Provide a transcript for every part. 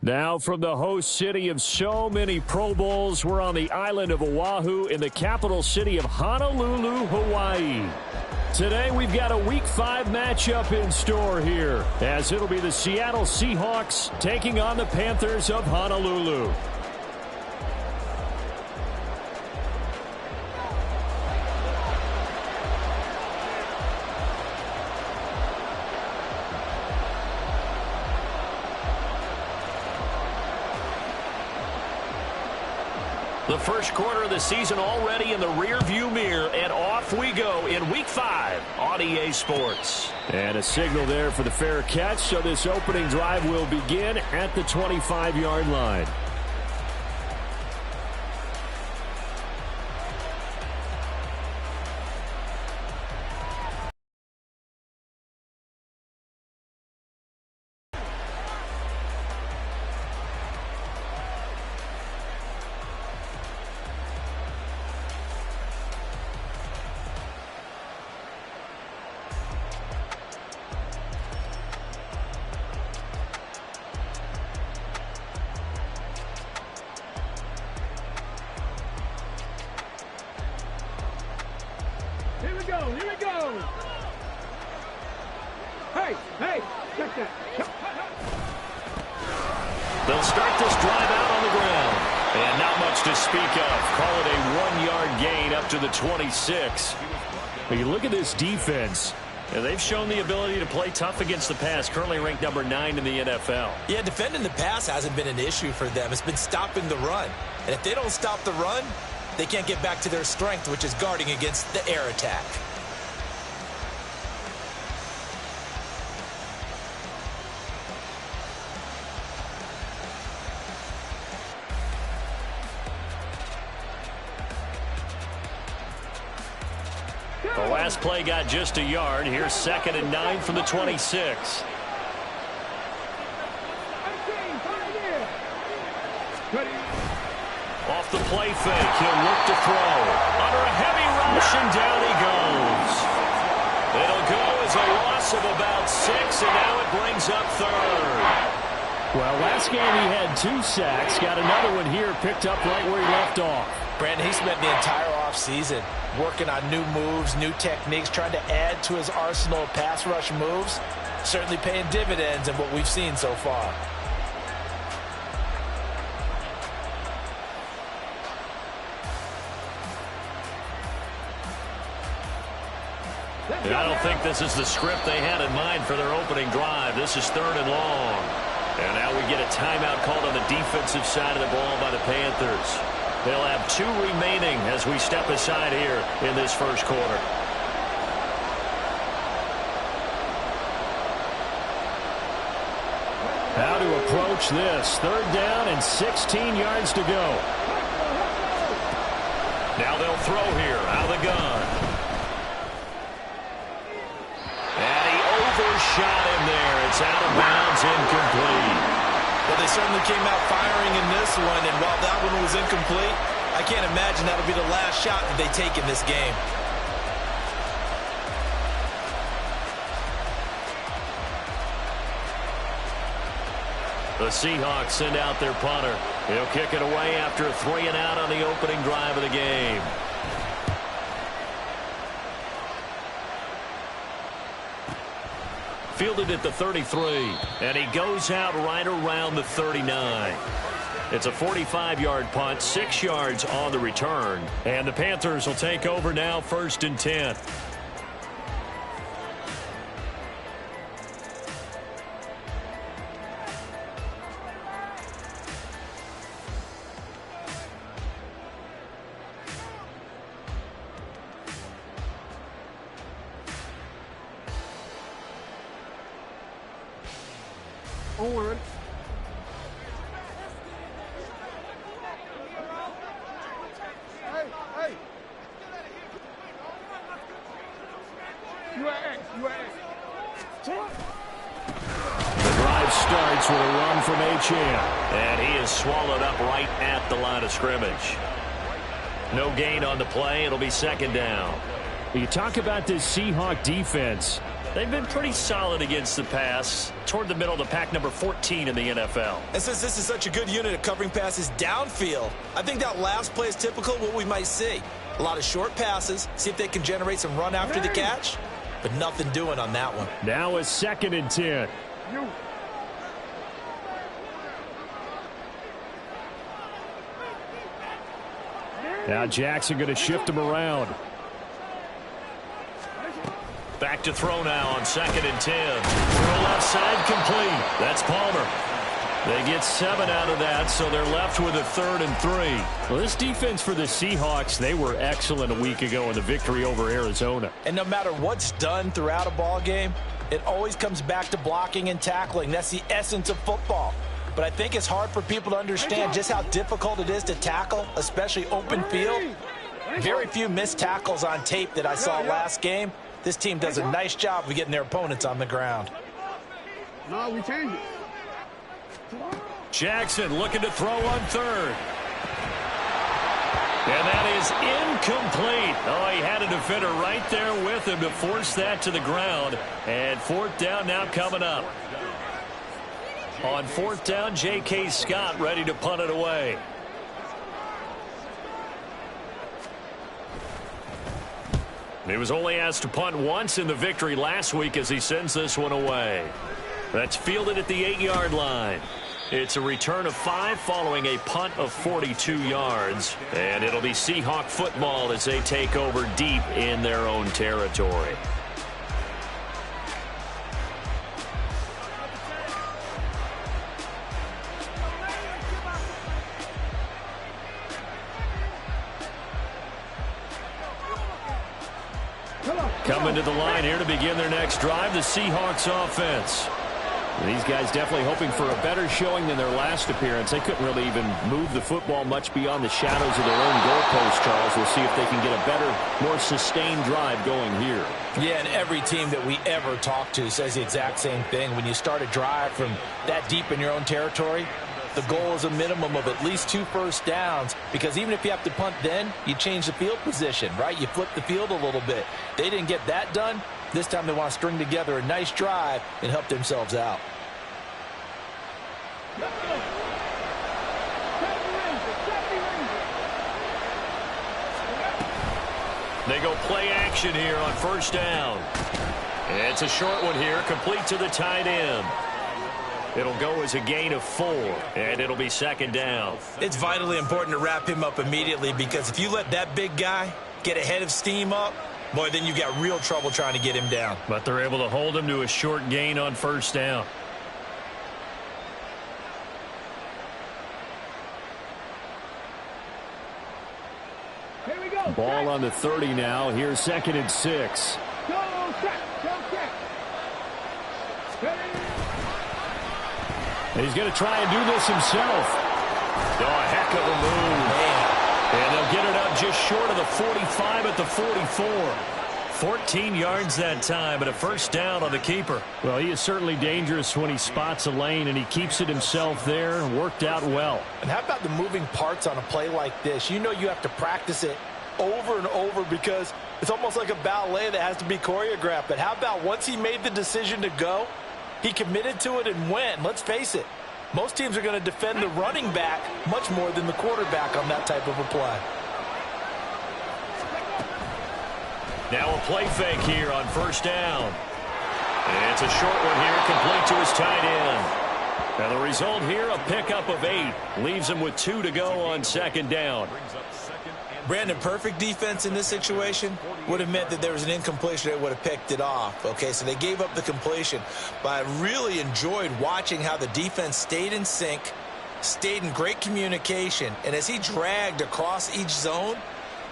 Now from the host city of so many Pro Bowls, we're on the island of Oahu in the capital city of Honolulu, Hawaii. Today we've got a Week 5 matchup in store here, as it'll be the Seattle Seahawks taking on the Panthers of Honolulu. The first quarter of the season already in the rearview mirror, and off we go in Week 5 on EA Sports. And a signal there for the fair catch, so this opening drive will begin at the 25-yard line. Here we go. Hey, check that. They'll start this drive out on the ground. And not much to speak of. Call it a 1-yard gain up to the 26. But you look at this defense, and they've shown the ability to play tough against the pass, currently ranked number 9 in the NFL. Yeah, defending the pass hasn't been an issue for them. It's been stopping the run. And if they don't stop the run, they can't get back to their strength, which is guarding against the air attack. The last play got just a yard. Here's 2nd and 9 from the 26. Off the play fake, he'll look to throw. Under a heavy rush, and down he goes. It'll go as a loss of about 6, and now it brings up 3rd. Well, last game he had 2 sacks. Got another one here, picked up right where he left off. Brandon, he spent the entire offseason working on new moves, new techniques, trying to add to his arsenal of pass rush moves. Certainly paying dividends in what we've seen so far. I don't think this is the script they had in mind for their opening drive. This is 3rd and long. And now we get a timeout called on the defensive side of the ball by the Panthers. They'll have 2 remaining as we step aside here in this first quarter. How to approach this. 3rd down and 16 yards to go. Now they'll throw here out of the gun. And he overshot him there. It's out of bounds, incomplete. Well, they certainly came out firing in this one, and while that one was incomplete, I can't imagine that'll be the last shot that they take in this game. The Seahawks send out their punter. He'll kick it away after a 3-and-out on the opening drive of the game. Fielded at the 33, and he goes out right around the 39. It's a 45-yard punt, 6 yards on the return, and the Panthers will take over now, 1st and 10. On. Hey. The drive starts with a run from Achane, and he is swallowed up right at the line of scrimmage. No gain on the play. It'll be 2nd down. You talk about this Seahawk defense. They've been pretty solid against the pass, toward the middle of the pack, number 14 in the NFL. And since this is such a good unit of covering passes downfield, I think that last play is typical of what we might see. A lot of short passes, see if they can generate some run after the catch, but nothing doing on that one. Now a 2nd and 10. Now Jackson going to shift him around. Back to throw now on 2nd and 10. Throw left side complete. That's Palmer. They get 7 out of that, so they're left with a 3rd and 3. Well, this defense for the Seahawks, they were excellent a week ago in the victory over Arizona. And no matter what's done throughout a ball game, it always comes back to blocking and tackling. That's the essence of football. But I think it's hard for people to understand just how difficult it is to tackle, especially open field. Very few missed tackles on tape that I saw last game. This team does a nice job of getting their opponents on the ground. No, we changed it. Jackson looking to throw on 3rd. And that is incomplete. Oh, he had a defender right there with him to force that to the ground. And 4th down now coming up. On 4th down, J.K. Scott ready to punt it away. He was only asked to punt once in the victory last week as he sends this one away. That's fielded at the 8-yard line. It's a return of 5 following a punt of 42 yards. And it'll be Seahawk football as they take over deep in their own territory. Coming to the line here to begin their next drive, the Seahawks offense. These guys definitely hoping for a better showing than their last appearance. They couldn't really even move the football much beyond the shadows of their own goalpost, Charles. We'll see if they can get a better, more sustained drive going here. Yeah, and every team that we ever talk to says the exact same thing. When you start a drive from that deep in your own territory, the goal is a minimum of at least 2 first downs, because even if you have to punt then, you change the field position, right? You flip the field a little bit. They didn't get that done. This time they want to string together a nice drive and help themselves out. They go play action here on 1st down. It's a short one here, complete to the tight end. It'll go as a gain of 4, and it'll be 2nd down. It's vitally important to wrap him up immediately, because if you let that big guy get ahead of steam up, boy, then you got real trouble trying to get him down. But they're able to hold him to a short gain on 1st down. Here we go. Ball on the 30 now. Here's 2nd and 6. Go set. Go set. He's going to try and do this himself. Oh, a heck of a move. Man. And they'll get it up just short of the 45 at the 44. 14 yards that time, but a 1st down on the keeper. Well, he is certainly dangerous when he spots a lane, and he keeps it himself there. Worked out well. And how about the moving parts on a play like this? You know you have to practice it over and over, because it's almost like a ballet that has to be choreographed. But how about once he made the decision to go, he committed to it and went. Let's face it, most teams are going to defend the running back much more than the quarterback on that type of a play. Now a play fake here on 1st down. And it's a short one here, complete to his tight end. Now the result here, a pickup of 8. Leaves him with 2 to go on 2nd down. Brandon, perfect defense in this situation would have meant that there was an incompletion that would have picked it off. Okay, so they gave up the completion. But I really enjoyed watching how the defense stayed in sync, stayed in great communication. And as he dragged across each zone,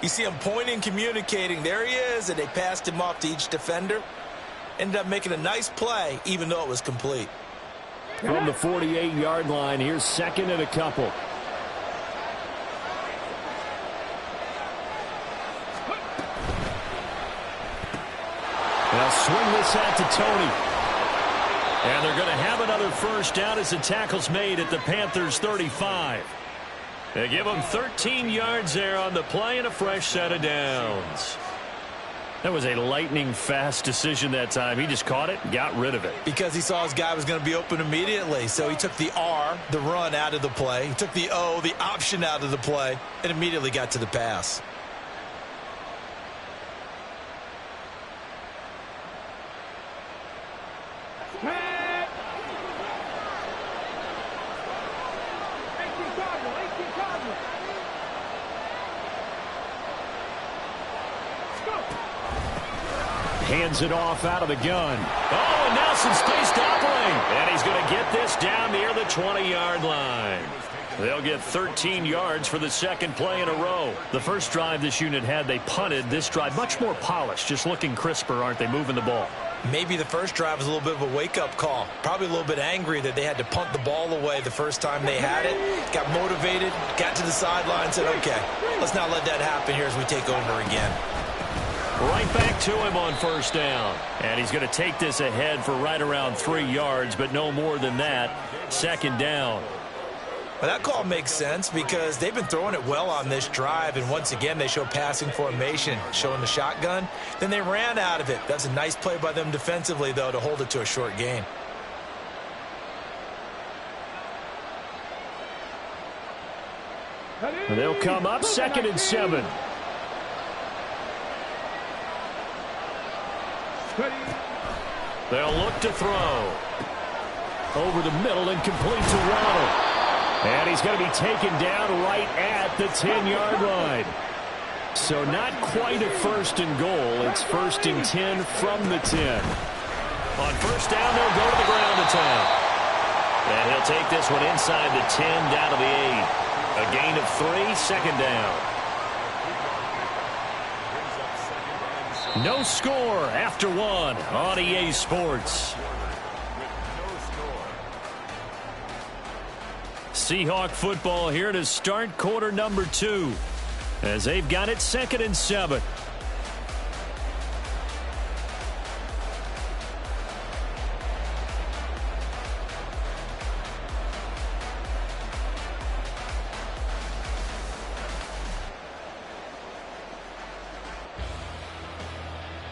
you see him pointing, communicating. There he is, and they passed him off to each defender. Ended up making a nice play, even though it was complete. From the 48-yard line, here's 2nd and a couple. They'll swing this out to Tony. And they're going to have another 1st down as the tackle's made at the Panthers' 35. They give them 13 yards there on the play and a fresh set of downs. That was a lightning-fast decision that time. He just caught it and got rid of it. Because he saw his guy was going to be open immediately. So he took the R, the run, out of the play. He took the O, the option, out of the play, and immediately got to the pass. Hands it off out of the gun. Oh, and now some space to operate. And he's going to get this down near the 20-yard line. They'll get 13 yards for the second play in a row. The first drive this unit had, they punted. This drive, much more polished, just looking crisper, aren't they, moving the ball? Maybe the first drive was a little bit of a wake-up call. Probably a little bit angry that they had to punt the ball away the first time they had it. Got motivated, got to the sideline, said, okay, let's not let that happen here as we take over again. Right back to him on first down. And he's going to take this ahead for right around 3 yards, but no more than that. Second down. Well, that call makes sense because they've been throwing it well on this drive, and once again they show passing formation, showing the shotgun. Then they ran out of it. That's a nice play by them defensively, though, to hold it to a short gain. They'll come up 2nd and 7. They'll look to throw. Over the middle and complete to Waddle. And he's going to be taken down right at the 10-yard line. So not quite a first and goal. It's 1st and 10 from the 10. On first down, they'll go to the ground attack. And he'll take this one inside the 10 down to the 8. A gain of 3, second down. No score after 1 on EA Sports. Seahawk football here to start quarter number 2 as they've got it 2nd and 7.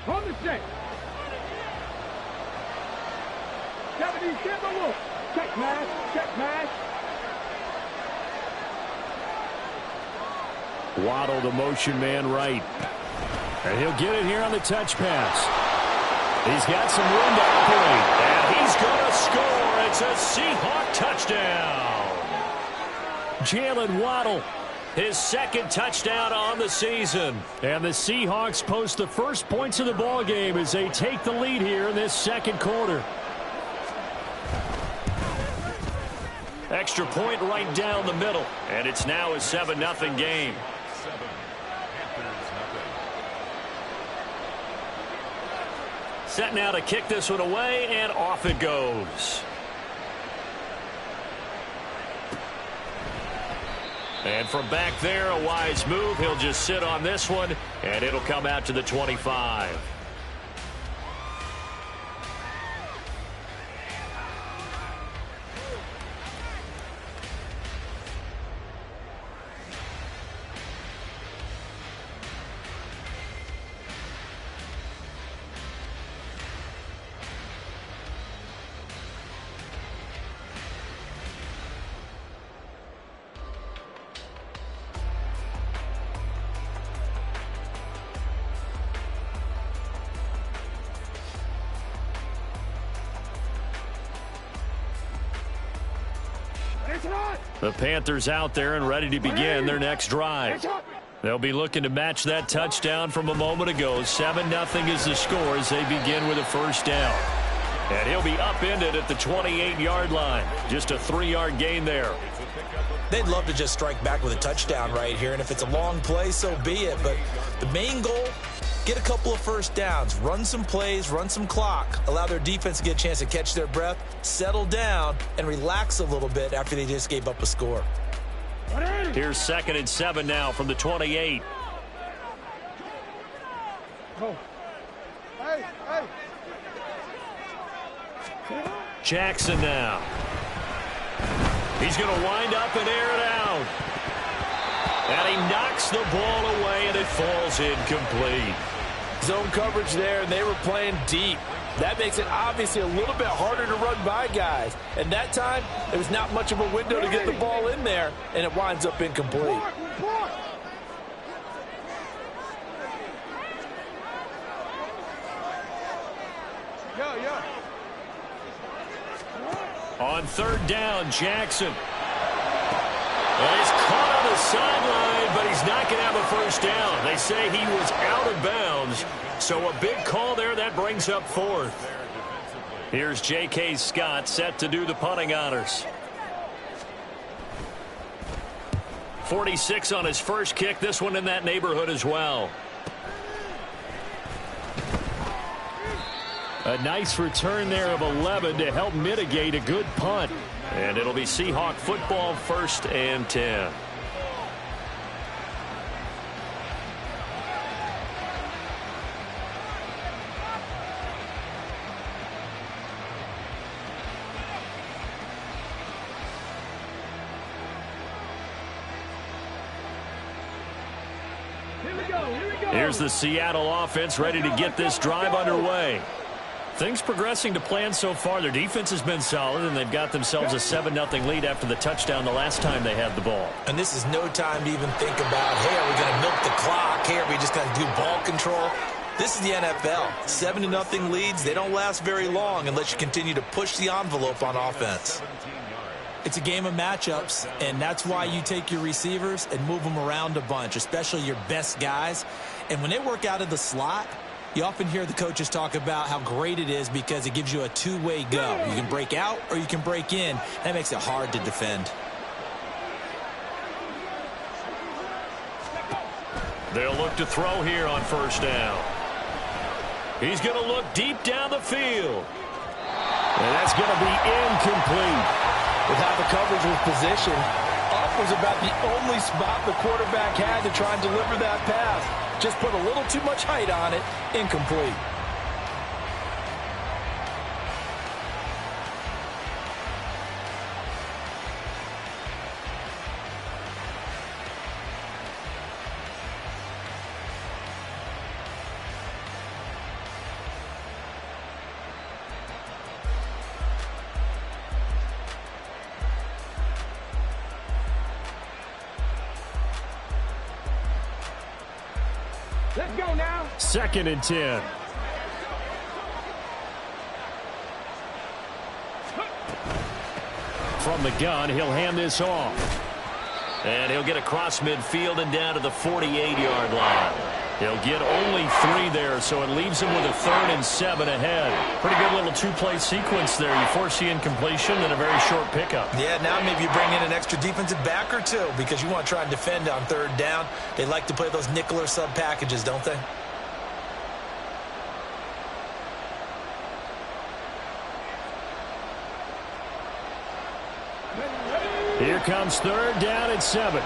On the set. 77 look. Check mash. Check mash. Waddle, the motion man right. And he'll get it here on the touch pass. He's got some room to operate. And he's going to score. It's a Seahawk touchdown. Jalen Waddle, his 2nd touchdown on the season. And the Seahawks post the first points of the ball game as they take the lead here in this second quarter. Extra point right down the middle. And it's now a 7-0 game. Set now to kick this one away, and off it goes. And from back there, a wise move. He'll just sit on this one, and it'll come out to the 25. The Panthers out there and ready to begin their next drive. They'll be looking to match that touchdown from a moment ago. 7-0 is the score as they begin with a first down. And he'll be upended at the 28-yard line. Just a 3-yard gain there. They'd love to just strike back with a touchdown right here, and if it's a long play, so be it. But the main goal, get a couple of first downs, run some plays, run some clock, allow their defense to get a chance to catch their breath, settle down, and relax a little bit after they just gave up a score. Here's 2nd and 7 now from the 28. Oh. Hey, hey. Jackson now. He's going to wind up and air it out. And he knocks the ball away, and it falls incomplete. Zone coverage there, and they were playing deep. That makes it obviously a little bit harder to run by guys. And that time, there was not much of a window to get the ball in there, and it winds up incomplete. On third down, Jackson. Well, he's caught on the sideline, but he's not going to have a first down. They say he was out of bounds, so a big call there. That brings up fourth. Here's J.K. Scott set to do the punting honors. 46 on his first kick. This one in that neighborhood as well. A nice return there of 11 to help mitigate a good punt. And it'll be Seahawk football, 1st and 10. Here's the Seattle offense ready to get this drive underway. Things progressing to plan so far. Their defense has been solid, and they've got themselves a 7-0 lead after the touchdown the last time they had the ball. And this is no time to even think about, hey, are we going to milk the clock? Hey, are we just going to do ball control? This is the NFL. 7-0 leads, they don't last very long unless you continue to push the envelope on offense. It's a game of matchups, and that's why you take your receivers and move them around a bunch, especially your best guys. And when they work out of the slot, you often hear the coaches talk about how great it is because it gives you a two-way go. You can break out or you can break in. That makes it hard to defend. They'll look to throw here on first down. He's going to look deep down the field. And that's going to be incomplete. With how the coverage was positioned, up was about the only spot the quarterback had to try and deliver that pass. Just put a little too much height on it. Incomplete. Let's go now. 2nd and 10. From the gun, he'll hand this off. And he'll get across midfield and down to the 48-yard line. He'll get only 3 there, so it leaves him with a 3rd and 7 ahead. Pretty good little two-play sequence there. You force the incompletion and a very short pickup. Yeah, now maybe you bring in an extra defensive back or two because you want to try and defend on 3rd down. They like to play those nickel or sub packages, don't they? Here comes 3rd down and 7.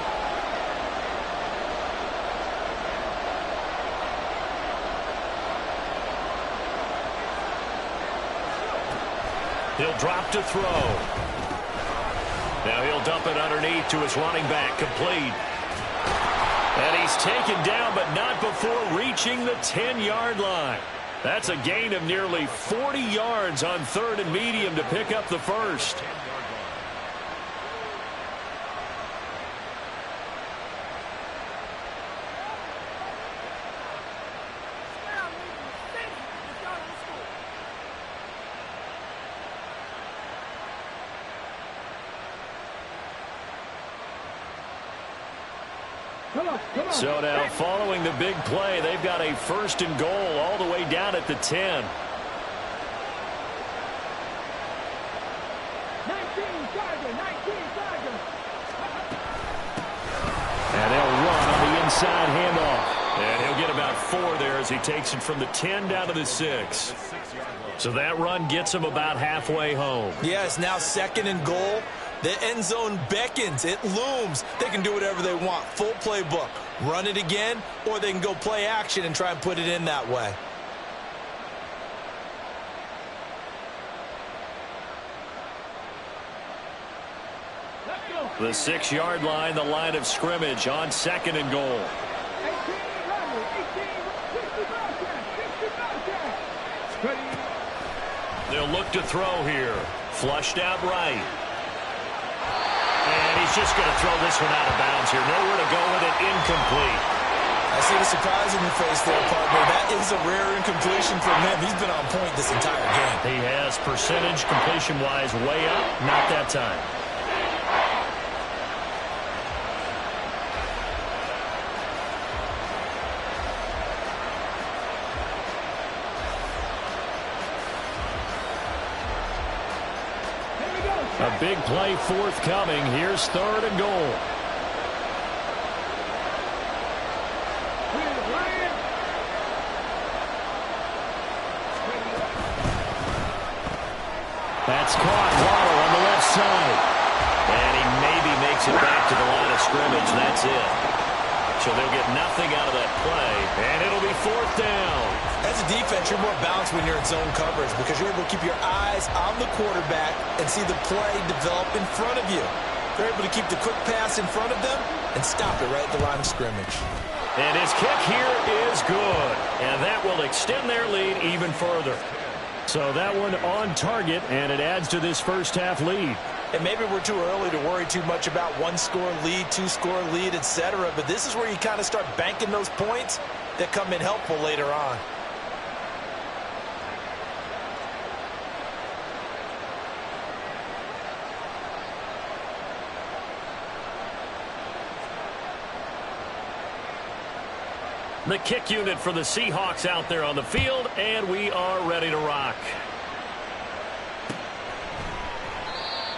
He'll drop to throw. Now he'll dump it underneath to his running back, complete. And he's taken down, but not before reaching the 10-yard line. That's a gain of nearly 40 yards on 3rd and medium to pick up the first. So now following the big play, they've got a 1st and goal all the way down at the 10. 19 Tiger. And they'll run on the inside handoff. And he'll get about 4 there as he takes it from the 10 down to the 6. So that run gets him about halfway home. Yeah, it's now 2nd and goal. The end zone beckons. It looms. They can do whatever they want. Full playbook. Run it again, or they can go play action and try and put it in that way. The 6-yard line, the line of scrimmage on 2nd and goal. look to throw here. Flushed out right. And he's just going to throw this one out of bounds here. Nowhere to go with it. Incomplete. I see the surprise in your face there, partner. That is a rare incompletion from him. He's been on point this entire game. He has percentage completion-wise way up. Not that time. A big play forthcoming. Here's 3rd and goal. That's caught. Waddle on the left side. And he maybe makes it back to the line of scrimmage. That's it. So they'll get nothing out of that play. And it'll be 4th down. As a defense, you're more balanced when you're in zone coverage because you're able to keep your eyes on the quarterback and see the play develop in front of you. They're able to keep the quick pass in front of them and stop it right at the line of scrimmage. And his kick here is good. And that will extend their lead even further. So that one on target, and it adds to this first half lead. And maybe we're too early to worry too much about 1-score lead, 2-score lead, etc. But this is where you kind of start banking those points that come in helpful later on. The kick unit for the Seahawks out there on the field, and we are ready to rock.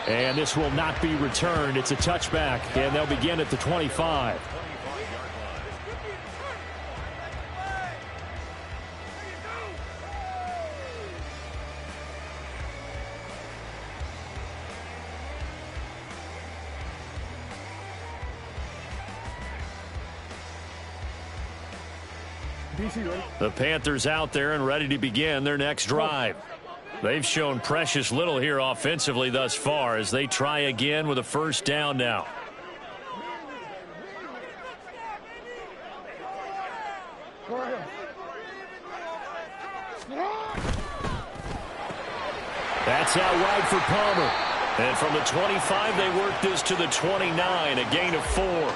And this will not be returned. It's a touchback, and they'll begin at the 25. The Panthers out there and ready to begin their next drive. They've shown precious little here offensively thus far as they try again with a 1st down now. That's out wide for Palmer. And from the 25, they work this to the 29, a gain of 4.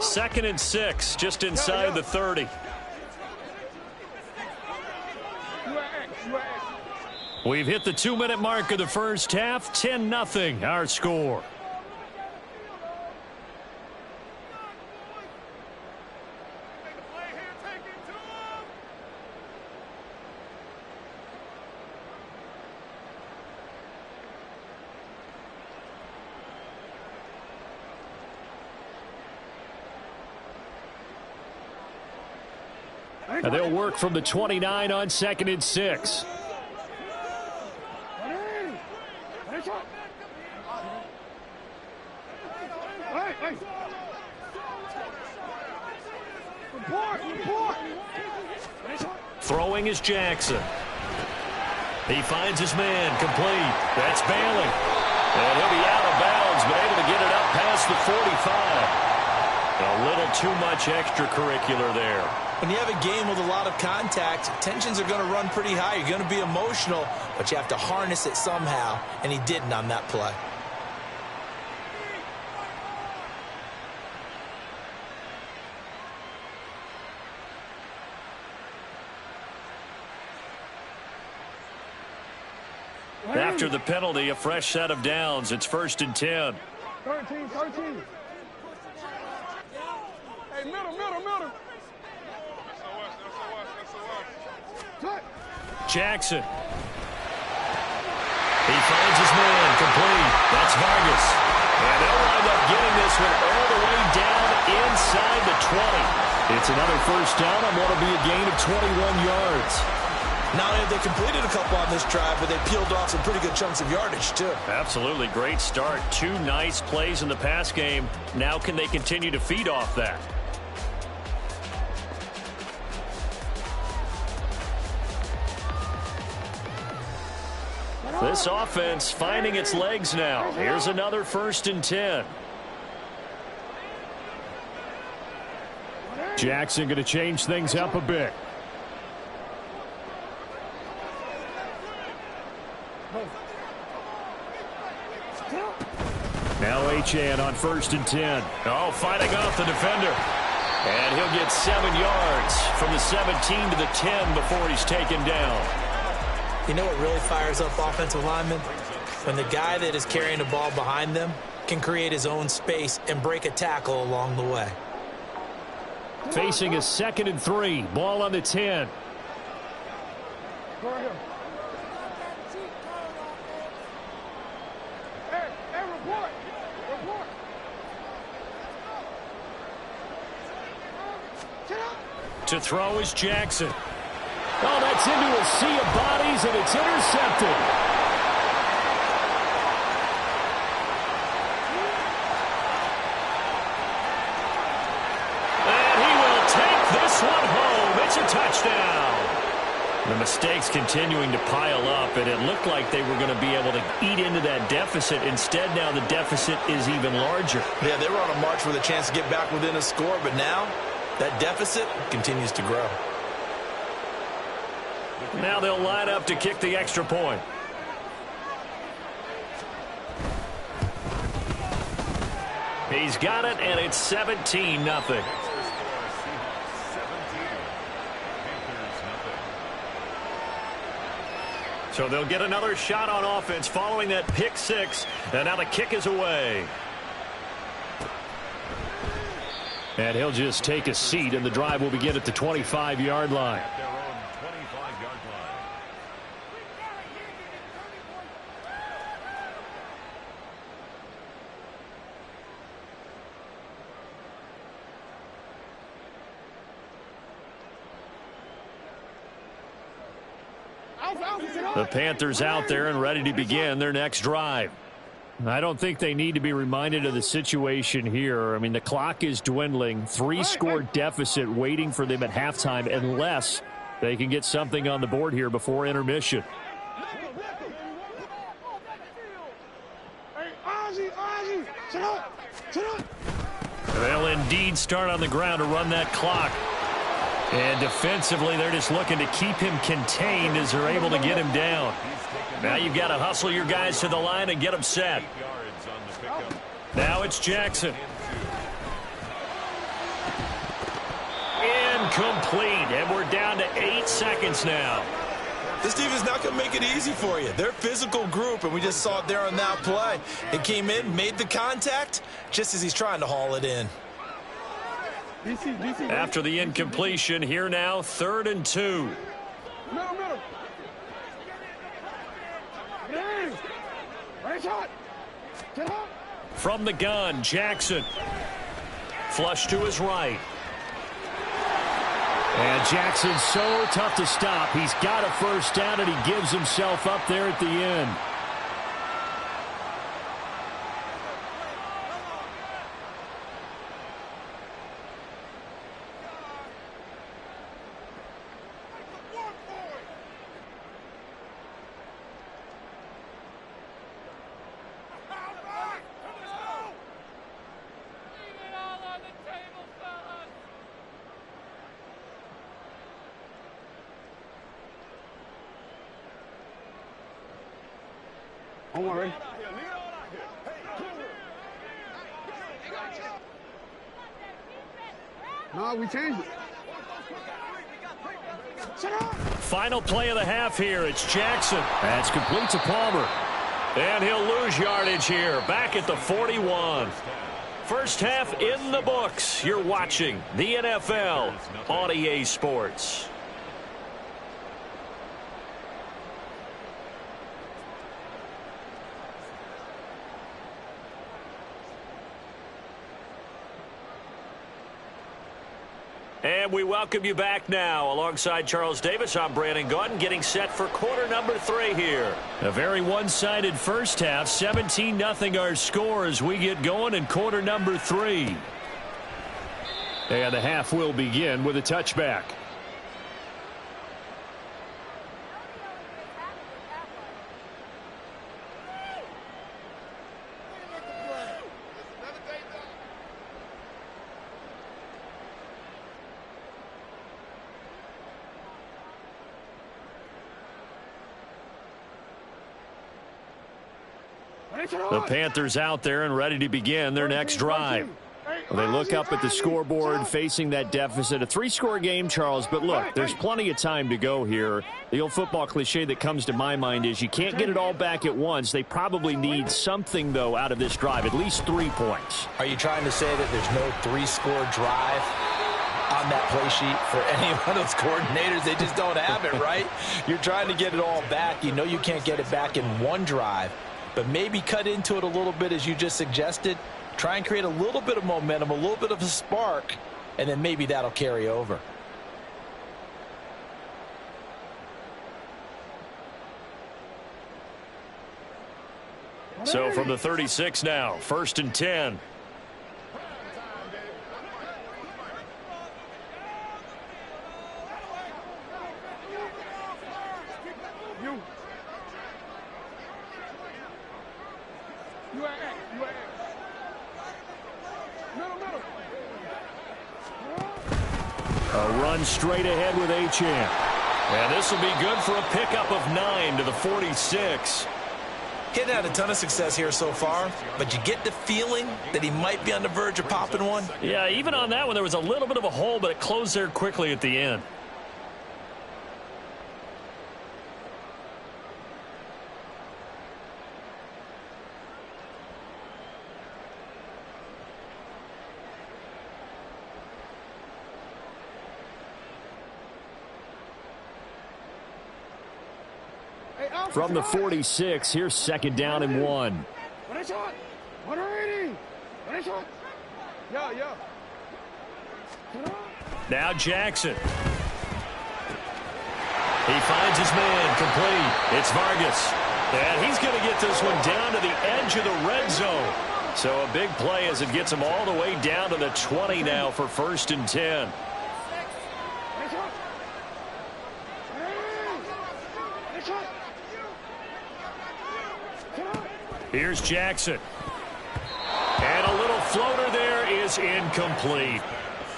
Second and 6, just inside the 30. We've hit the 2-minute mark of the first half. 10-0, our score. And they'll work from the 29 on 2nd and 6. Throwing is Jackson. He finds his man, complete. That's Bailey. And he'll be out of bounds, but able to get it up past the 45. A little too much extracurricular there. When you have a game with a lot of contact, tensions are going to run pretty high. You're going to be emotional, but you have to harness it somehow, and he didn't on that play. After the penalty, a fresh set of downs. It's 1st and 10. 13. Hey, middle. Jackson. He finds his man, complete. That's Vargas. And they'll wind up getting this one all the way down inside the 20. It's another 1st down on what will be a gain of 21 yards. Not only have they completed a couple on this drive, but they peeled off some pretty good chunks of yardage, too. Absolutely. Great start. 2 nice plays in the pass game. Now can they continue to feed off that? This offense finding its legs now. Here's another 1st and 10. Jackson going to change things up a bit. Now Achane on 1st and 10. Oh, fighting off the defender. And he'll get 7 yards from the 17 to the 10 before he's taken down. You know what really fires up offensive linemen? When the guy that is carrying the ball behind them can create his own space and break a tackle along the way. Facing a 2nd and 3. Ball on the 10. To throw is Jackson. Oh, that's into a sea of bodies, and it's intercepted. And he will take this one home. It's a touchdown. The mistakes continuing to pile up, and it looked like they were going to be able to eat into that deficit. Instead, now the deficit is even larger. Yeah, they were on a march with a chance to get back within a score, but now that deficit continues to grow. Now they'll line up to kick the extra point. He's got it, and it's 17-0. So they'll get another shot on offense following that pick 6, and now the kick is away. And he'll just take a seat, and the drive will begin at the 25-yard line. The Panthers out there and ready to begin their next drive. I don't think they need to be reminded of the situation here. I mean, the clock is dwindling. 3-score deficit waiting for them at halftime unless they can get something on the board here before intermission. They'll indeed start on the ground to run that clock. And defensively, they're just looking to keep him contained as they're able to get him down. Now you've got to hustle your guys to the line and get them set. Now it's Jackson. Incomplete, and we're down to 8 seconds now. This team is not going to make it easy for you. They're a physical group, and we just saw it there on that play. It came in, made the contact, just as he's trying to haul it in. After the incompletion, here now, 3rd and 2. From the gun, Jackson. Flush to his right. And Jackson's so tough to stop. He's got a first down, and he gives himself up there at the end. No, we changed it. Final play of the half here. It's Jackson. That's complete to Palmer. And he'll lose yardage here. Back at the 41. First half in the books. You're watching the NFL on EA Sports. And we welcome you back now. Alongside Charles Davis, I'm Brandon Gaudin, getting set for quarter number 3 here. A very one-sided first half, 17-0 our score as we get going in quarter number 3. And the half will begin with a touchback. The Panthers out there and ready to begin their next drive. They look up at the scoreboard facing that deficit. A 3-score game, Charles, but look, there's plenty of time to go here. The old football cliche that comes to my mind is you can't get it all back at once. They probably need something, though, out of this drive, at least 3 points. Are you trying to say that there's no 3-score drive on that play sheet for any one of those coordinators? They just don't have it, right? You're trying to get it all back. You know you can't get it back in one drive, but maybe cut into it a little bit as you just suggested. Try and create a little bit of momentum, a little bit of a spark, and then maybe that'll carry over. So from the 36 now, 1st and 10. A run straight ahead with Achane. And this will be good for a pickup of 9 to the 46. Hadn't had a ton of success here so far, but you get the feeling that he might be on the verge of popping one. Yeah, even on that one, there was a little bit of a hole, but it closed there quickly at the end. From the 46, here's 2nd down and 1. Now Jackson. He finds his man complete. It's Vargas. And he's going to get this one down to the edge of the red zone. So a big play as it gets him all the way down to the 20 now for 1st and 10. Here's Jackson. And a little floater there is incomplete.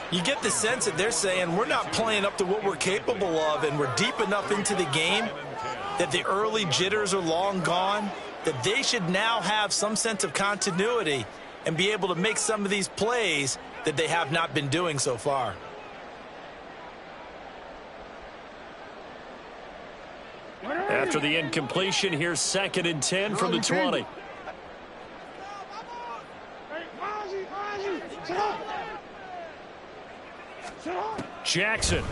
You get the sense that they're saying we're not playing up to what we're capable of, and we're deep enough into the game that the early jitters are long gone, that they should now have some sense of continuity and be able to make some of these plays that they have not been doing so far. After the incompletion, here's 2nd and 10 from the 20. Jackson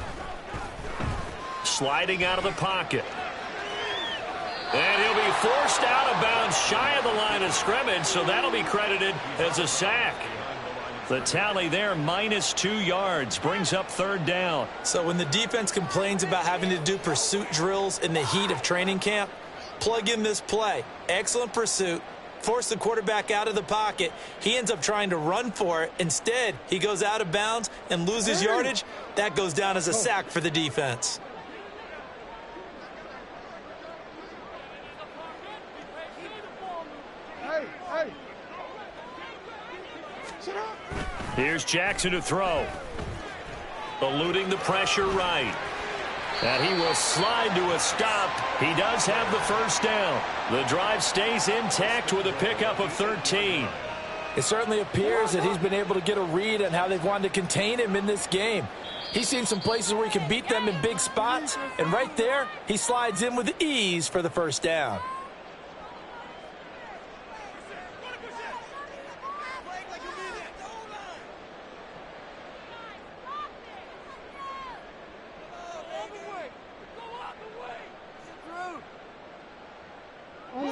sliding out of the pocket. And he'll be forced out of bounds shy of the line of scrimmage, so that'll be credited as a sack. The tally there, -2 yards, brings up 3rd down. So when the defense complains about having to do pursuit drills in the heat of training camp, plug in this play. Excellent pursuit. Force the quarterback out of the pocket. He ends up trying to run for it. Instead, he goes out of bounds and loses yardage. That goes down as a sack for the defense. Here's Jackson to throw. Eluding the pressure right. And he will slide to a stop. He does have the 1st down. The drive stays intact with a pickup of 13. It certainly appears that he's been able to get a read on how they've wanted to contain him in this game. He's seen some places where he can beat them in big spots, and right there, he slides in with ease for the 1st down.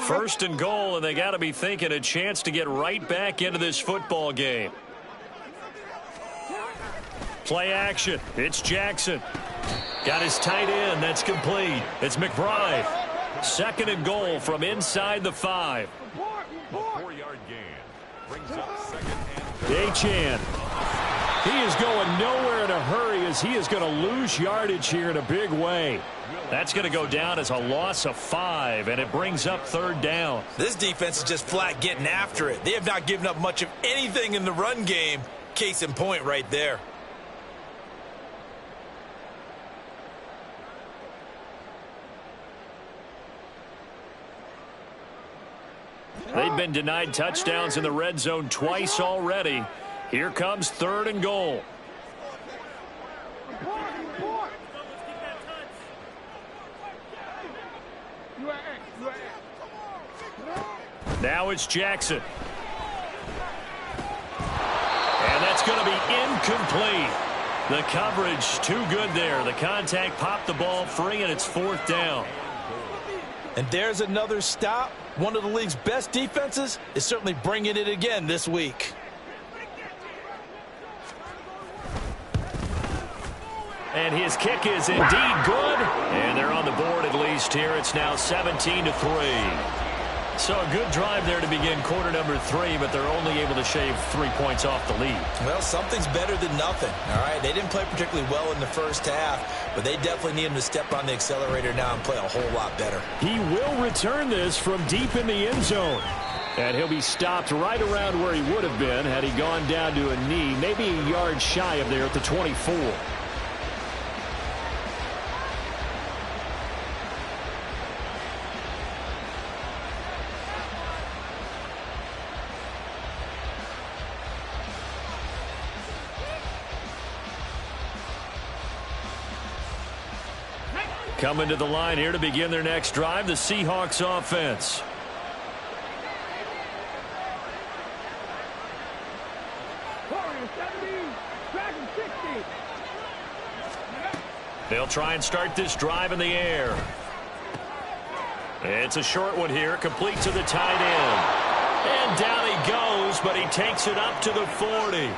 First and goal, and they got to be thinking a chance to get right back into this football game. Play action. It's Jackson. Got his tight end. That's complete. It's McBride. 2nd and goal from inside the 5. 4-yard gain brings up 2nd and Achane. He is going nowhere in a hurry as he is going to lose yardage here in a big way. That's going to go down as a loss of 5, and it brings up 3rd down. This defense is just flat getting after it. They have not given up much of anything in the run game. Case in point right there. They've been denied touchdowns in the red zone twice already. Here comes 3rd and goal. Now it's Jackson. And that's going to be incomplete. The coverage too good there. The contact popped the ball free, and it's 4th down. And there's another stop. One of the league's best defenses is certainly bringing it again this week. And his kick is indeed good. And they're on the board at least here. It's now 17-3. So a good drive there to begin quarter number 3, but they're only able to shave 3 points off the lead. Well, something's better than nothing, all right? They didn't play particularly well in the first half, but they definitely need him to step on the accelerator now and play a whole lot better. He will return this from deep in the end zone. And he'll be stopped right around where he would have been had he gone down to a knee, maybe a yard shy of there at the 24. Coming to the line here to begin their next drive, the Seahawks offense. They'll try and start this drive in the air. It's a short one here, complete to the tight end. And down he goes, but he takes it up to the 40.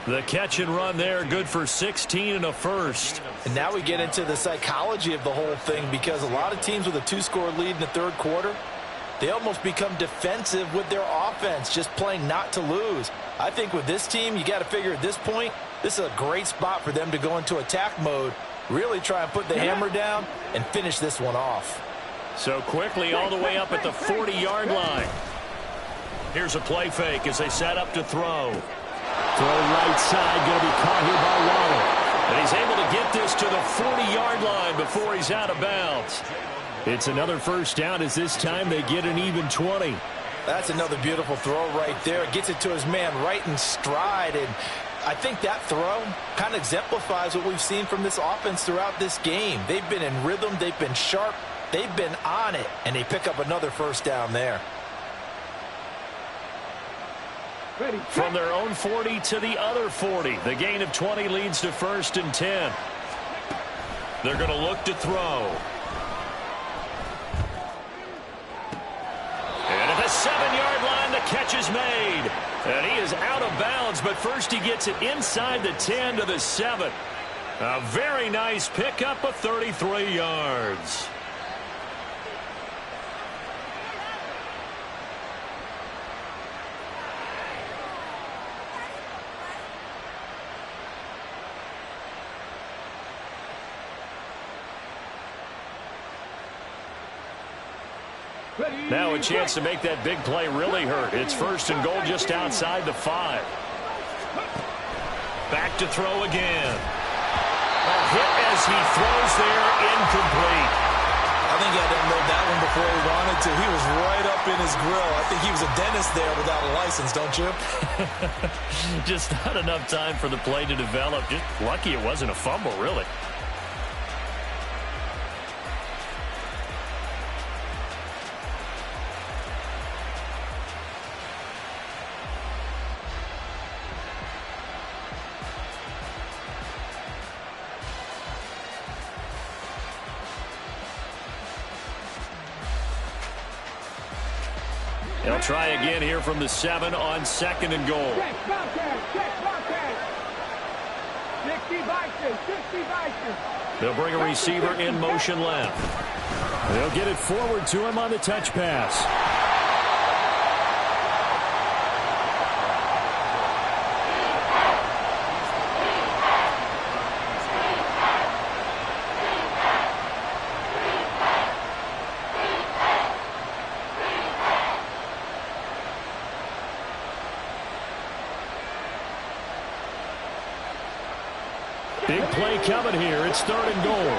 The catch and run there, good for 16 and a first. And now we get into the psychology of the whole thing, because a lot of teams with a 2-score lead in the third quarter, they almost become defensive with their offense, just playing not to lose. I think with this team, you got to figure at this point, this is a great spot for them to go into attack mode, really try and put the hammer down and finish this one off. So quickly all the way up at the 40-yard line. Here's a play fake as they set up to throw. Throw right side, going to be caught here by Waddle. And he's able to get this to the 40-yard line before he's out of bounds. It's another first down as this time they get an even 20. That's another beautiful throw right there. Gets it to his man right in stride. And I think that throw kind of exemplifies what we've seen from this offense throughout this game. They've been in rhythm. They've been sharp. They've been on it. And they pick up another first down there. From their own 40 to the other 40. The gain of 20 leads to 1st and 10. They're going to look to throw. And at the 7-yard line, the catch is made. And he is out of bounds, but first he gets it inside the 10 to the 7. A very nice pickup of 33 yards. Now a chance to make that big play really hurt. It's 1st and goal just outside the 5. Back to throw again. A hit as he throws there, incomplete. I think he had to unload that one before he wanted to. He was right up in his grill. I think he was a dentist there without a license, don't you? Just not enough time for the play to develop. Just lucky it wasn't a fumble, really. They'll try again here from the 7 on 2nd and goal. They'll bring a receiver in motion left. They'll get it forward to him on the touch pass. Big play coming here. It's 3rd and goal.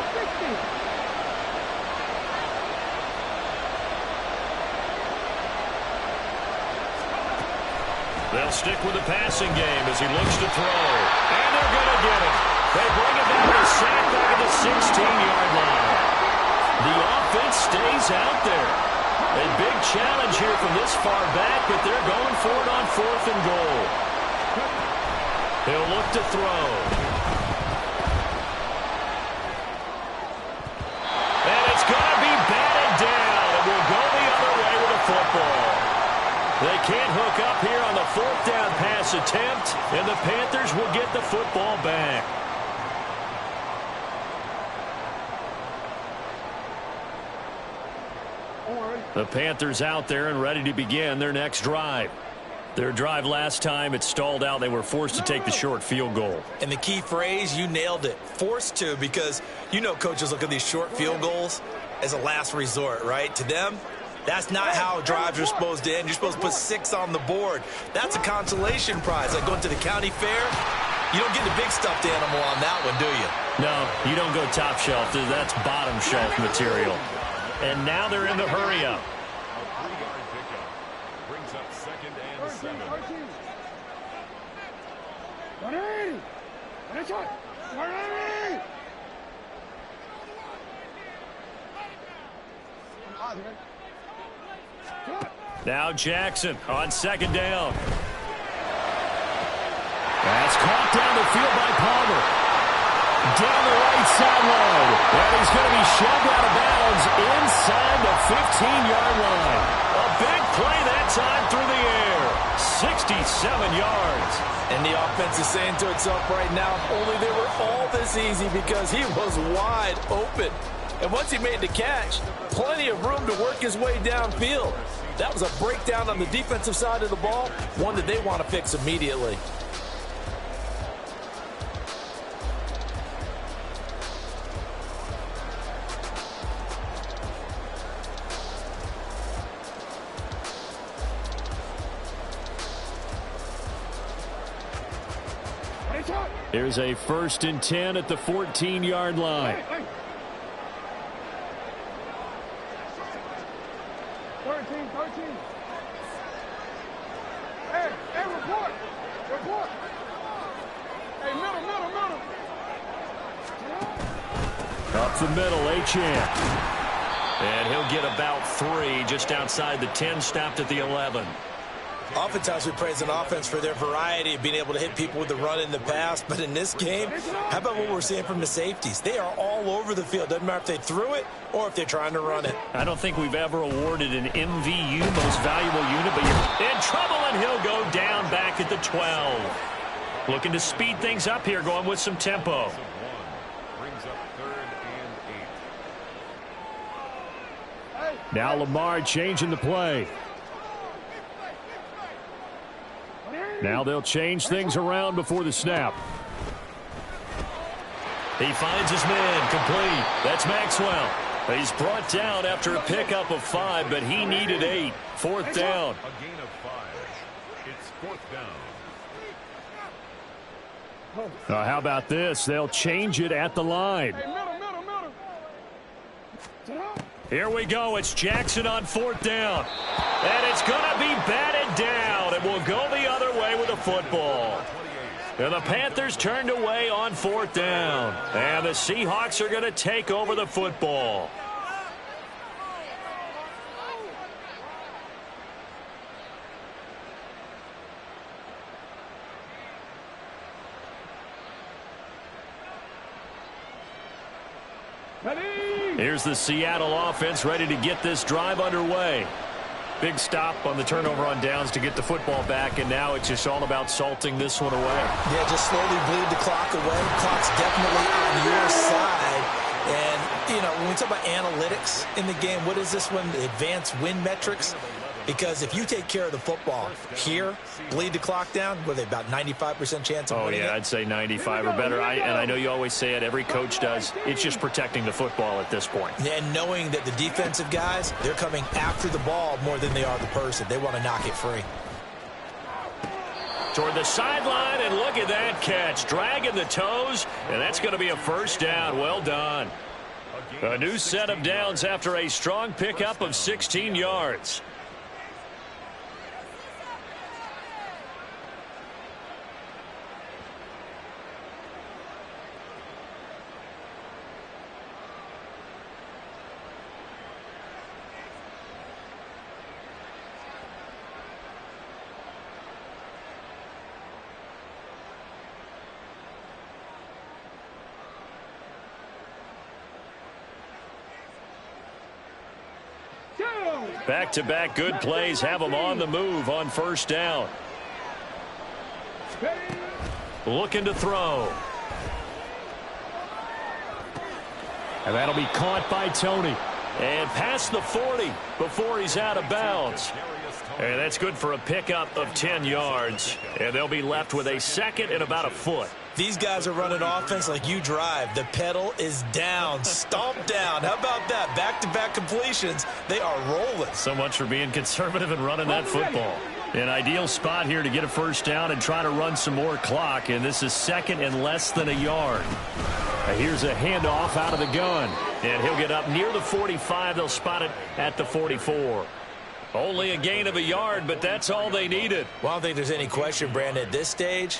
They'll stick with the passing game as he looks to throw. And they're going to get it. They bring it down to a sack back at the 16-yard line. The offense stays out there. A big challenge here from this far back, but they're going for it on 4th and goal. He'll look to throw. And it's going to be batted down. And will go the other way with the football. They can't hook up here on the 4th down pass attempt, and the Panthers will get the football back. The Panthers out there and ready to begin their next drive. Their drive last time, it stalled out. They were forced to take the short field goal. And the key phrase, you nailed it, forced to, because you know coaches look at these short field goals as a last resort, right? To them, that's not how drives are supposed to end. You're supposed to put 6 on the board. That's a consolation prize. Like going to the county fair, you don't get the big stuffed animal on that one, do you? No, you don't go top shelf. That's bottom shelf material. And now they're in the hurry up. A 3-yard pickup brings up 2nd and 7. Now Jackson on 2nd down. That's caught down the field by Palmer. Down the right sideline. And he's going to be shoved out of bounds inside the 15-yard line. A big play that time through the air. 67 yards. And the offense is saying to itself right now, only they were all this easy because he was wide open. And once he made the catch, plenty of room to work his way downfield. That was a breakdown on the defensive side of the ball, one that they want to fix immediately. Here's a 1st and 10 at the 14-yard line. 13. Hey, report. Hey, middle. Up the middle, Achane. And he'll get about 3 just outside the 10, stopped at the 11. Oftentimes we praise an offense for their variety of being able to hit people with the run in the pass. But in this game, how about what we're seeing from the safeties? They are all over the field. Doesn't matter if they threw it or if they're trying to run it. I don't think we've ever awarded an MVU, most valuable unit, but you're in trouble, and he'll go down back at the 12. Looking to speed things up here, going with some tempo. Brings up 3rd and 8. Now Lamar changing the play. Now they'll change things around before the snap. He finds his man, complete. That's Maxwell. He's brought down after a pickup of 5, but he needed 8. 4th down. A gain of 5. It's 4th down. How about this? They'll change it at the line. Here we go. It's Jackson on 4th down. And it's going to be batted down. It will go the other way with the football. And the Panthers turned away on 4th down. And the Seahawks are going to take over the football. Here's the Seattle offense ready to get this drive underway. Big stop on the turnover on downs to get the football back, and now it's just all about salting this one away. Yeah, just slowly bleed the clock away. Clock's definitely on your side. And, you know, when we talk about analytics in the game, what is this one? The advanced win metrics? Because if you take care of the football here, bleed the clock down, what are they, about 95% chance of winning it? I'd say 95 or better. And I know you always say it, every coach does. It's just protecting the football at this point. And knowing that the defensive guys, they're coming after the ball more than they are the person. They want to knock it free. Toward the sideline, and look at that catch. Dragging the toes, and that's going to be a 1st down. Well done. A new set of downs after a strong pickup of 16 yards. Back-to-back good plays have them on the move on first down. Looking to throw. And that'll be caught by Tony. And past the 40 before he's out of bounds. And that's good for a pickup of 10 yards. And they'll be left with a second and about a foot. These guys are running offense like you drive. The pedal is down, stomped down. How about that? Back-to-back completions. They are rolling. So much for being conservative and running that football. An ideal spot here to get a first down and try to run some more clock. And this is second and less than a yard. Here's a handoff out of the gun. And he'll get up near the 45. They'll spot it at the 44. Only a gain of a yard, but that's all they needed. Well, I don't think there's any question, Brandon, at this stage.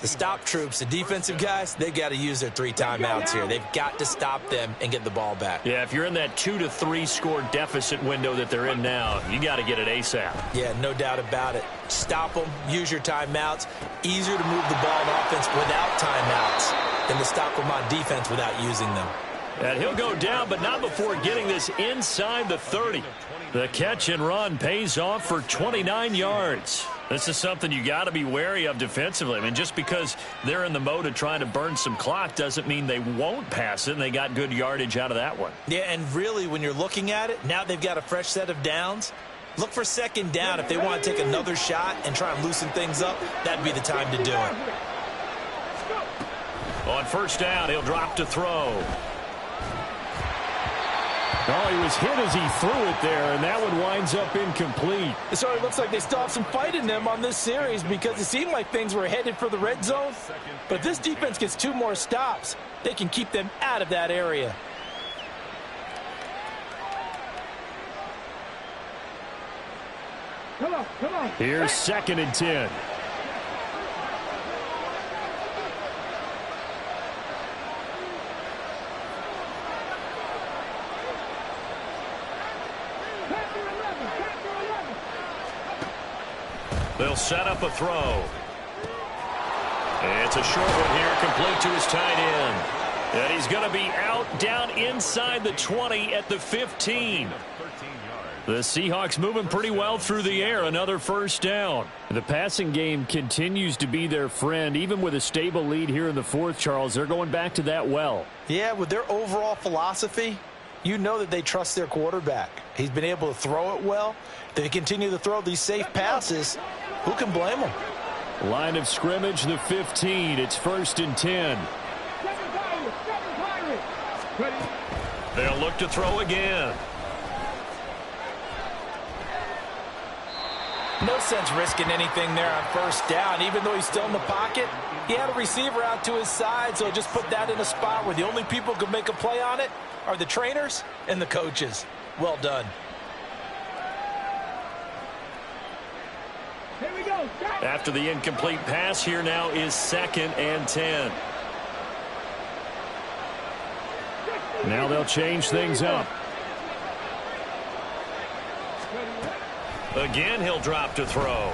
The stop troops, the defensive guys, they've got to use their 3 timeouts here. They've got to stop them and get the ball back. Yeah, if you're in that 2 to 3 score deficit window that they're in now, you got to get it ASAP. Yeah, no doubt about it. Stop them, use your timeouts. Easier to move the ball on offense without timeouts than to stop them on defense without using them. And he'll go down, but not before getting this inside the 30. The catch and run pays off for 29 yards. This is something you got to be wary of defensively. I mean, just because they're in the mode of trying to burn some clock doesn't mean they won't pass it, and they got good yardage out of that one. Yeah, and really, when you're looking at it, now they've got a fresh set of downs. Look for second down. If they want to take another shot and try and loosen things up, that'd be the time to do it. On first down, he'll drop to throw. Oh, he was hit as he threw it there, and that one winds up incomplete. So it looks like they still have some fight in them on this series because it seemed like things were headed for the red zone. But this defense gets 2 more stops. They can keep them out of that area. Come on. Here's second and 10. They'll set up a throw. It's a short one here, complete to his tight end. And he's going to be out down inside the 20 at the 15. The Seahawks moving pretty well through the air. Another first down. The passing game continues to be their friend. Even with a stable lead here in the fourth, Charles, they're going back to that well. Yeah, with their overall philosophy, you know that they trust their quarterback. He's been able to throw it well. They continue to throw these safe passes. Who can blame them? Line of scrimmage, the 15. It's first and 10. They'll look to throw again. No sense risking anything there on first down. Even though he's still in the pocket, he had a receiver out to his side, so just put that in a spot where the only people who can make a play on it are the trainers and the coaches. Well done. Here we go. After the incomplete pass, here now is second and 10. Now they'll change things up. Again, he'll drop to throw.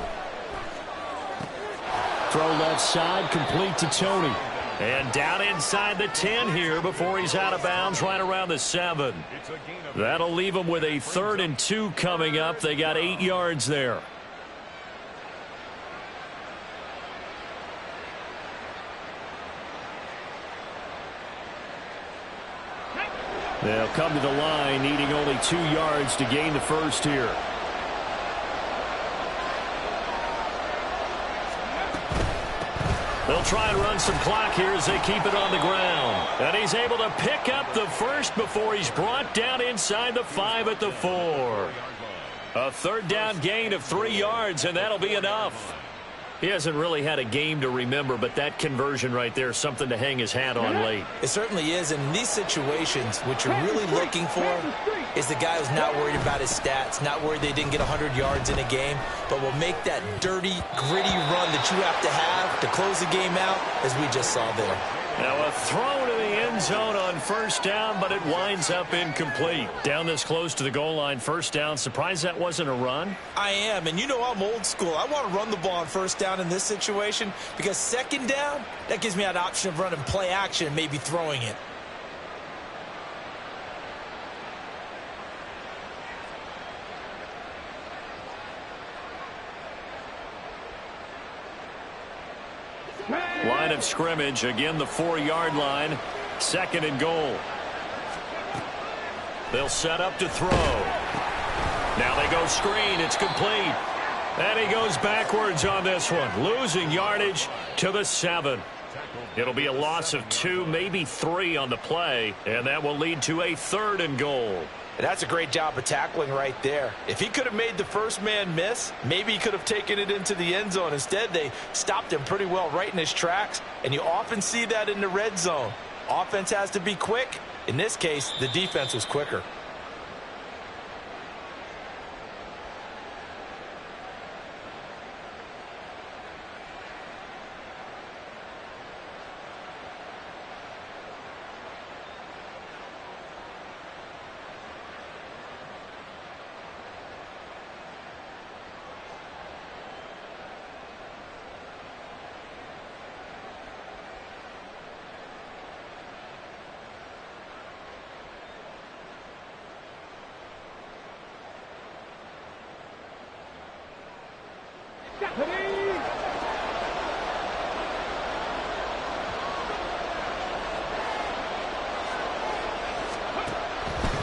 Throw left side, complete to Tony. And down inside the 10 here before he's out of bounds right around the 7. That'll leave him with a 3rd and 2 coming up. They got 8 yards there. They'll come to the line, needing only 2 yards to gain the first here. They'll try and run some clock here as they keep it on the ground. And he's able to pick up the first before he's brought down inside the 5 at the 4. A 3rd down gain of 3 yards, and that'll be enough. He hasn't really had a game to remember, but that conversion right there is something to hang his hat on late. It certainly is. And in these situations, what you're really looking for is the guy who's not worried about his stats, not worried they didn't get 100 yards in a game, but will make that dirty, gritty run that you have to close the game out, as we just saw there. Now a throw to the end zone on first down, but it winds up incomplete. Down this close to the goal line, first down. Surprised that wasn't a run? I am, and you know I'm old school. I want to run the ball on first down in this situation because second down, that gives me that option of running play action and maybe throwing it. line of scrimmage. Again, the 4-yard line. 2nd and goal. They'll set up to throw. Now they go screen. It's complete. And he goes backwards on this one, losing yardage to the 7. It'll be a loss of 2, maybe 3 on the play, and that will lead to a 3rd and goal. And that's a great job of tackling right there. If he could have made the first man miss, maybe he could have taken it into the end zone. Instead, they stopped him pretty well right in his tracks, and you often see that in the red zone. Offense has to be quick. In this case, the defense was quicker.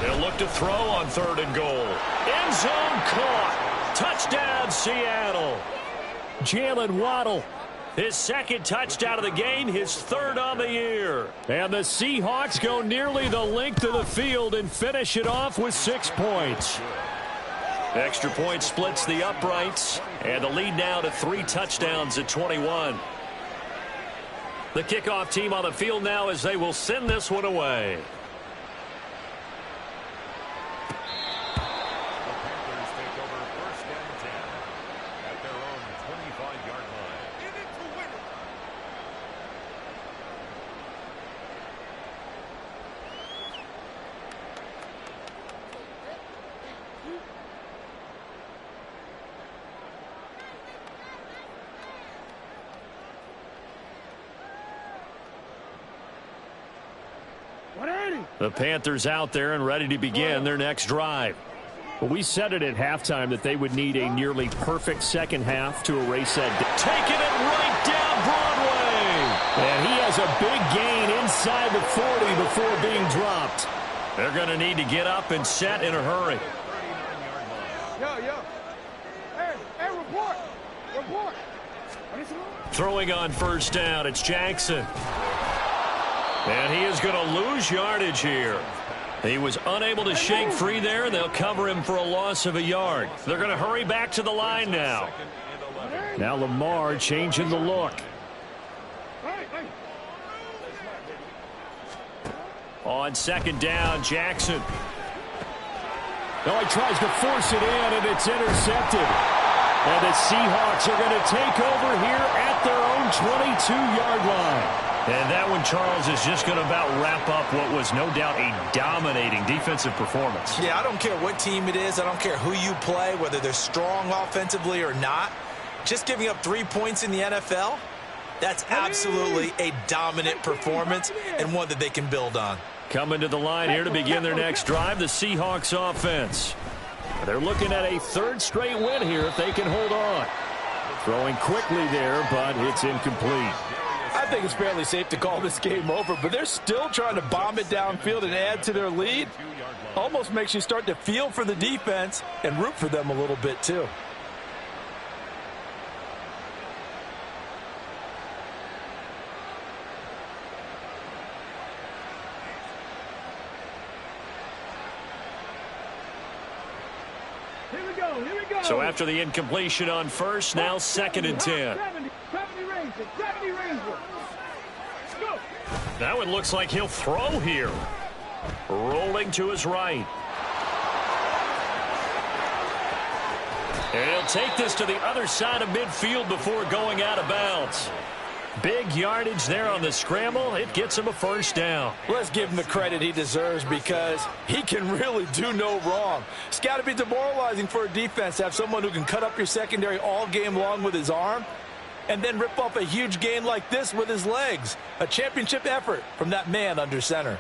They'll look to throw on 3rd and goal. End zone caught. Touchdown, Seattle. Jalen Waddle, his 2nd touchdown of the game, his 3rd on the year. And the Seahawks go nearly the length of the field and finish it off with 6 points. Extra point splits the uprights, and the lead now to 3 touchdowns at 21. The kickoff team on the field now as they will send this one away. The Panthers out there and ready to begin their next drive. Well, we said it at halftime that they would need a nearly perfect second half to erase that. Taking it right down Broadway. And he has a big gain inside the 40 before being dropped. They're going to need to get up and set in a hurry. Yo. Hey, report. Throwing on 1st down, it's Jackson. And he is going to lose yardage here. He was unable to shake free there, and they'll cover him for a loss of a yard. They're going to hurry back to the line now. Now Lamar changing the look. On 2nd down, Jackson. No, he tries to force it in, and it's intercepted. And the Seahawks are going to take over here at their own 22-yard line. And that one, Charles, is just going to about wrap up what was no doubt a dominating defensive performance. Yeah, I don't care what team it is. I don't care who you play, whether they're strong offensively or not. Just giving up 3 points in the NFL, that's absolutely a dominant performance and one that they can build on. Coming to the line here to begin their next drive, the Seahawks offense. They're looking at a 3rd straight win here if they can hold on. Throwing quickly there, but it's incomplete. I think it's fairly safe to call this game over, but they're still trying to bomb it downfield and add to their lead. Almost makes you start to feel for the defense and root for them a little bit too. Here we go. So after the incompletion on 1st, now 2nd and 10. That one looks like he'll throw here. Rolling to his right. And he'll take this to the other side of midfield before going out of bounds. Big yardage there on the scramble. It gets him a 1st down. Let's give him the credit he deserves because he can really do no wrong. It's got to be demoralizing for a defense to have someone who can cut up your secondary all game long with his arm and then rip off a huge gain like this with his legs. A championship effort from that man under center.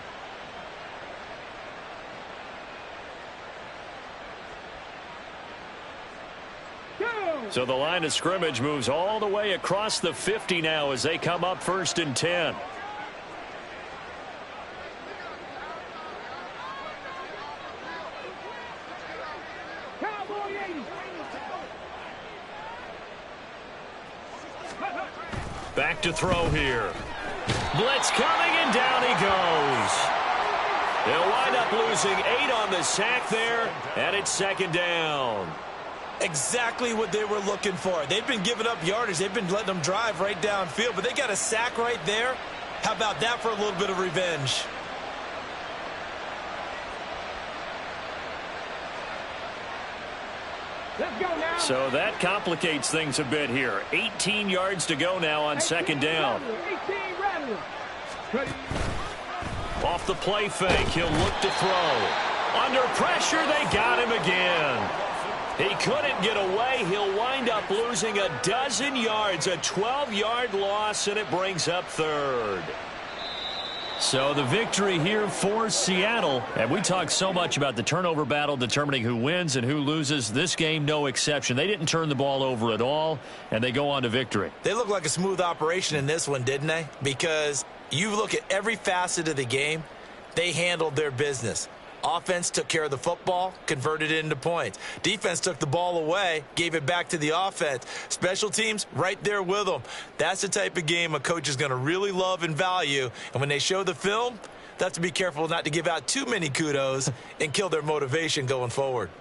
So the line of scrimmage moves all the way across the 50 now as they come up 1st and 10. Back to throw here. Blitz coming, and down he goes. They'll wind up losing 8 on the sack there, and it's 2nd down. Exactly what they were looking for. They've been giving up yardage. They've been letting them drive right downfield, but they got a sack right there. How about that for a little bit of revenge? So that complicates things a bit here. 18 yards to go now on 2nd down. Off the play fake, he'll look to throw. Under pressure, they got him again. He couldn't get away. He'll wind up losing a dozen yards, a 12-yard loss, and it brings up 3rd. So the victory here for Seattle. And we talk so much about the turnover battle determining who wins and who loses. This game, no exception. They didn't turn the ball over at all, and they go on to victory. They look like a smooth operation in this one, didn't they? Because you look at every facet of the game, they handled their business. Offense took care of the football, converted it into points. Defense took the ball away, gave it back to the offense. Special teams, right there with them. That's the type of game a coach is going to really love and value. And when they show the film, they have to be careful not to give out too many kudos and kill their motivation going forward.